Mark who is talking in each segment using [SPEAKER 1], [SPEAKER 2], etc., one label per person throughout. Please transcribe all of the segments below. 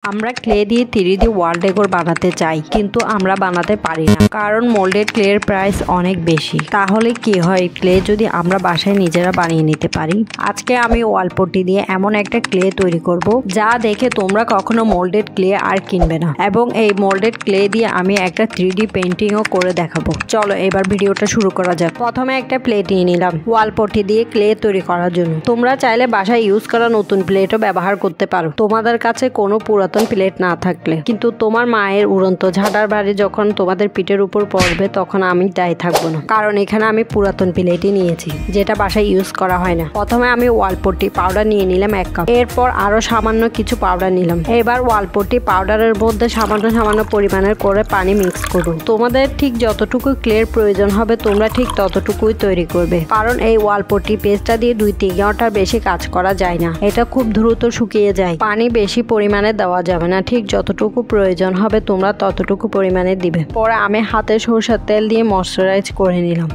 [SPEAKER 1] আমরা ক্লে দিয়ে 3D ওয়াল decor বানাতে চাই, কিন্তু আমরা বানাতে পারি না কারণ মোল্ডেড ক্লের প্রাইস অনেক বেশি। তাহলে কি হয়, ক্লে যদি আমরা বাসায় নিজেরা বানিয়ে নিতে পারি। আজকে আমি ওয়াল পট্টি দিয়ে এমন একটা ক্লে তৈরি করব যা দেখে তোমরা কখনো মোল্ডেড ক্লে আর কিনবে না, এবং এই মোল্ডেড ক্লে দিয়ে আমি একটা 3D পেন্টিংও করে দেখাবো। চলো এবার ভিডিওটা শুরু করা যাক। প্রথমে একটা প্লেট নিয়ে নিলাম ওয়াল পট্টি দিয়ে ক্লে তৈরি করার জন্য। তোমরা চাইলে বাসায় ইউজ করা নতুন প্লেটও ব্যবহার করতে পারো তোমাদের কাছে কোনো পুরাতন প্লেট না থাকলে। কিন্তু তোমার মায়ের উড়ন্ত ঝাঁটার বাড়ি যখন তোমাদের পিঠের উপর পড়বে তখন আমি দায়ী থাকবো না, কারণ এখানে আমি পুরাতন প্লেটই নিয়েছি যেটা বাসায় ইউজ করা হয় না। প্রথমে আমি ওয়াল পট্টি পাউডার নিয়ে নিলাম 1 কাপ। এরপর আরো সামান্য কিছু পাউডার নিলাম। এবার ওয়াল পট্টি পাউডারের মধ্যে সামান্য পরিমাণের করে পানি মিক্স করুন। তোমাদের ঠিক যতটুকু ক্লের প্রয়োজন হবে তোমরা ঠিক ততটুকুই তৈরি করবে, কারণ এই ওয়াল পট্টি পেস্টটা দিয়ে 2-3 ঘন্টার বেশি কাজ করা যায় না, এটা খুব দ্রুত শুকিয়ে যায়। পানি বেশি পরিমাণে দেওয়া যাবে না, ঠিক যতটুকু প্রয়োজন হবে তোমরা ততটুকু পরিমাণে দিবে। পরে আমি হাতে সরষের তেল দিয়ে ময়শ্চারাইজ করে নিলাম।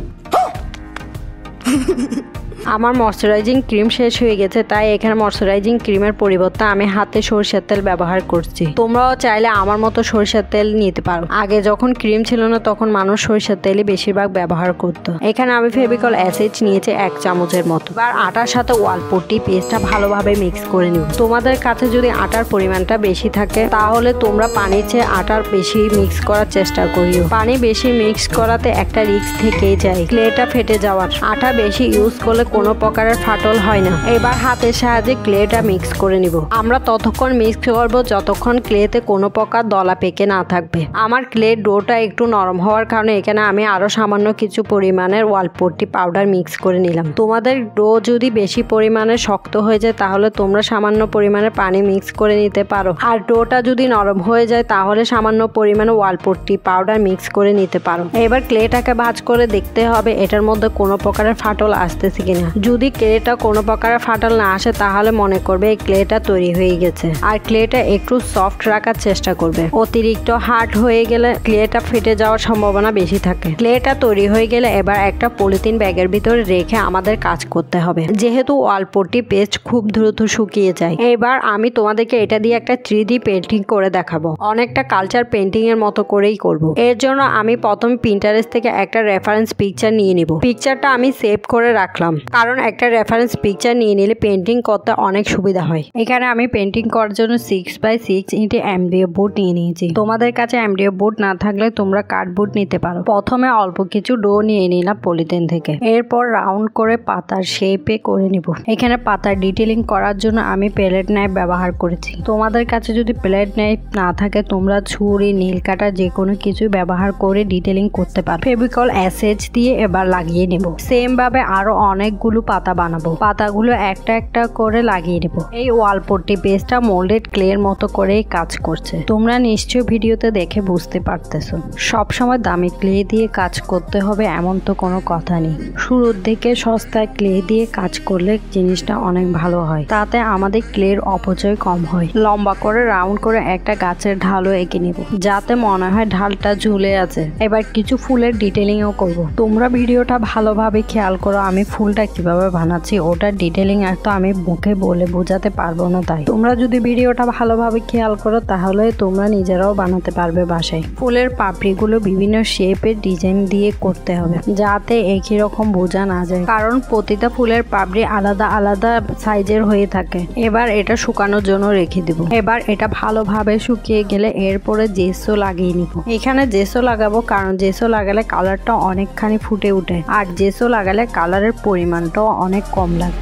[SPEAKER 1] আমার ময়শ্চারাইজিং ক্রিম শেষ হয়ে গেছে, তাই এখানে ময়শ্চারাইজিং ক্রিমের পরিবর্তে আমি হাতে সরষের তেল ব্যবহার করছি। তোমরাও চাইলে আমার মতো সরষের তেল নিতে পারো। আগে যখন ক্রিম ছিল না তখন মানুষ সরষের তেলই বেশিরভাগ ব্যবহার করতো। এখানে আমি ফেভিকল অ্যাসিড নিয়েছি 1 চামচের মতো। এবার আটার সাথে ওয়াল পট্টি পেস্টটা ভালোভাবে মিক্স করে নিব। তোমাদের কাছে যদি আটার পরিমাণটা বেশি থাকে তাহলে তোমরা পানির চেয়ে আটার বেশি মিক্স করার চেষ্টা করিও। পানি বেশি মিক্স করাতে একটা রিস্ক থেকেই যায় ক্লেটা ফেটে যাওয়ার। আটা বেশি ইউজ করলে কোনো প্রকারের ফাটল হয় না। এবার হাতের সাহায্যে ক্লেটা মিক্স করে নিব। আমরা ততক্ষণ মিক্স করব যতক্ষণ ক্লেতে কোনো প্রকার দলা পেকে না থাকবে। আমার ক্লের ডোটা একটু নরম হওয়ার কারণে এখানে আমি আরো সামান্য কিছু পরিমাণের ওয়াল পট্টি পাউডার মিক্স করে নিলাম। তোমাদের ডো যদি বেশি পরিমাণে শক্ত হয়ে যায় তাহলে তোমরা সামান্য পরিমাণে পানি মিক্স করে নিতে পারো, আর ডোটা যদি নরম হয়ে যায় তাহলে সামান্য পরিমাণে ওয়াল পট্টি পাউডার মিক্স করে নিতে পারো। এবার ক্লেটাকে ভাঁজ করে দেখতে হবে এটার মধ্যে কোনো প্রকারের ফাটল আসতেছে কিনা। যদি ক্লেটা কোনো প্রকারের ফাটল না আসে তাহলে মনে করবে এই ক্লেটা তৈরি হয়ে গেছে। আর ক্লেটা একটু সফট রাখার চেষ্টা করবে। অতিরিক্ত হার্ড হয়ে গেলে ক্লেটা ফেটে যাওয়ার সম্ভাবনা বেশি থাকে। ক্লেটা তৈরি হয়ে গেলে এবার একটা পলিথিন ব্যাগের ভিতরে রেখে আমাদের কাজ করতে হবে, যেহেতু ওয়াল পট্টি পেস্ট খুব দ্রুত শুকিয়ে যায়। এবার আমি তোমাদেরকে এটা দিয়ে একটা 3D পেন্টিং করে দেখাবো, অনেকটা কালচার পেন্টিং এর মতো করেই করব। এর জন্য আমি প্রথম পিন্টারেস্ট থেকে একটা রেফারেন্স পিকচার নিয়ে নিব। পিকচারটা আমি সেভ করে রাখলাম, কারণ একটা রেফারেন্স পিকচার নিয়ে নিলে পেন্টিং করতে অনেক সুবিধা হয়। এখানে আমি পেন্টিং করার জন্য 6x6 ইঞ্চি এমডিএফ বোর্ড নিয়ে নিয়েছি। তোমাদের কাছে এমডিএফ বোর্ড না থাকলে তোমরা কার্ডবোর্ড নিতে পারো। প্রথমে অল্প কিছু ডো নিয়ে নিলাম পলিথিন থেকে। এরপর রাউন্ড করে পাতার শেপে করে নিব। এখানে পাতার ডিটেলিং করার জন্য আমি প্যালেট নাইফ ব্যবহার করেছি। তোমাদের কাছে যদি প্যালেট নাইফ না থাকে তোমরা ছুরি, নীল কাটা যে কোনো কিছু ব্যবহার করে ডিটেলিং করতে পারো। ফেভিকল অ্যাসিড দিয়ে এবার লাগিয়ে নেব। সেম ভাবে আরো অনেকগুলো পাতা বানাবো। পাতাগুলো একটা একটা করে লাগিয়ে নেব। এই ওয়াল পট্টি পেস্টটা মোল্ডেড ক্লের মতো করেই কাজ করছে। তোমরা নিশ্চয়ই ভিডিওতে দেখে বুঝতে পারতেছো। সবসময় দামি ক্লে দিয়ে কাজ করতে হবে এমন তো কোনো কথা নেই। শুরুর দিকে সস্তায় ক্লে দিয়ে কাজ করলে জিনিসটা অনেক ভালো হয়, তাতে আমাদের ক্লের অপচয় কম হয়। লম্বা করে রাউন্ড করে একটা গাছের ঢালও এঁকে নেব, যাতে মনে হয় ঢালটা ঝুলে আছে। এবার কিছু ফুলের ডিটেলিংও করব। তোমরা ভিডিওটা ভালোভাবে খেয়াল করো আমি ফুলটা কিভাবে বানাচ্ছি, ওটার ডিটেলিং তো আমি মুখে বলে বোঝাতে পারবো না। তাই তোমরা যদি ভিডিওটা ভালোভাবে খেয়াল করো তাহলে তোমরা নিজেরাও বানাতে পারবে বাসায়। ফুলের পাপড়িগুলো বিভিন্ন শেপের ডিজাইন দিয়ে করতে হবে, যাতে একই রকম বোঝা না যায়, কারণ প্রতিটা ফুলের পাপড়ি আলাদা আলাদা সাইজের হয়ে থাকে। এবার এটা শুকানোর জন্য রেখে দিব। এবার এটা ভালোভাবে শুকিয়ে গেলে এরপরে জেসো লাগিয়ে নিব। এখানে জেসো লাগাবো কারণ জেসো লাগালে কালারটা অনেকখানি ফুটে উঠে, আর জেসো লাগালে কালারের পরিমাণটাও অনেক কম লাগে।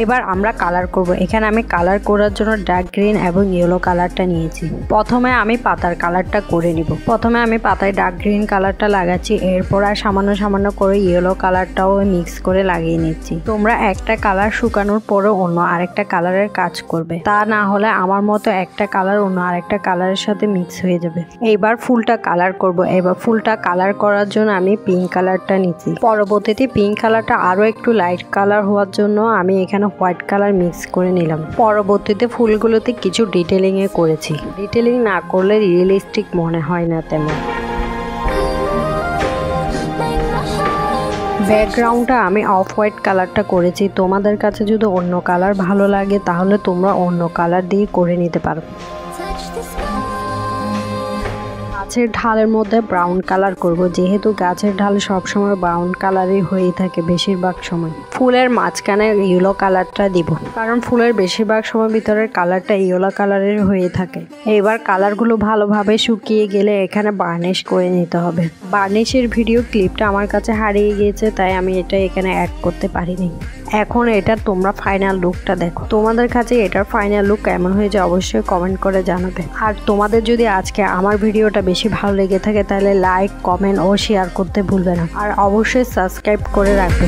[SPEAKER 1] এবার আমরা কালার করব। এখানে আমি কালার করার জন্য ডার্ক গ্রিন এবং ইয়েলো কালারটা নিয়েছি। প্রথমে আমি পাতার কালারটা করে নিব। প্রথমে আমি পাতায় ডার্ক গ্রিন কালারটা লাগাচ্ছি, এরপর আর সামান্য করে ইয়েলো কালারটাও মিক্স করে লাগিয়ে নিচ্ছি। তোমরা একটা কালার শুকানোর পরে অন্য আরেকটা কালারের কাজ করবে, তা না হলে আমার মতো একটা কালার অন্য আরেকটা কালারের সাথে মিক্স হয়ে যাবে। এইবার ফুলটা কালার করব। এবার ফুলটা কালার করার জন্য আমি পিঙ্ক কালারটা নিচ্ছি। পরবর্তীতে পিঙ্ক কালারটা আরো একটু লাইট কালার হওয়ার জন্য আমি এখানে হোয়াইট কালার মিক্স করে নিলাম। পরবর্তীতে ফুলগুলোতে কিছু ডিটেলিং করেছি। ডিটেলিং না করলে রিয়েলিস্টিক মনে হয় না তেমন। ব্যাকগ্রাউন্ডটা আমি অফ হোয়াইট কালারটা করেছি। তোমাদের কাছে যদি অন্য কালার ভালো লাগে তাহলে তোমরা অন্য কালার দিয়ে করে নিতে পারো। গাছের ঢালের মধ্যে ব্রাউন কালার করব, যেহেতু গাছের ঢাল সবসময় ব্রাউন কালারই হয়ে থাকে বেশিরভাগ সময়। ফুলের মাঝখানে ইয়েলো কালারটা দিব, কারণ ফুলের বেশিরভাগ সময় ভিতরের কালারটা ইয়েলো কালারের হয়ে থাকে। এবার কালারগুলো ভালোভাবে শুকিয়ে গেলে এখানে বার্নিশ করে নিতে হবে। বার্নিশের ভিডিও ক্লিপটা আমার কাছে হারিয়ে গিয়েছে, তাই আমি এটা এখানে অ্যাড করতে পারিনি। এখন এটার তোমরা ফাইনাল লুকটা দেখো। তোমাদের কাছে এটার ফাইনাল লুক কেমন হয়েছে অবশ্যই কমেন্ট করে জানাবে। আর তোমাদের যদি আজকে আমার ভিডিওটা বেশি ভালো লেগে থাকে তাহলে লাইক, কমেন্ট ও শেয়ার করতে ভুলবে না। আর অবশ্যই সাবস্ক্রাইব করে রাখবে।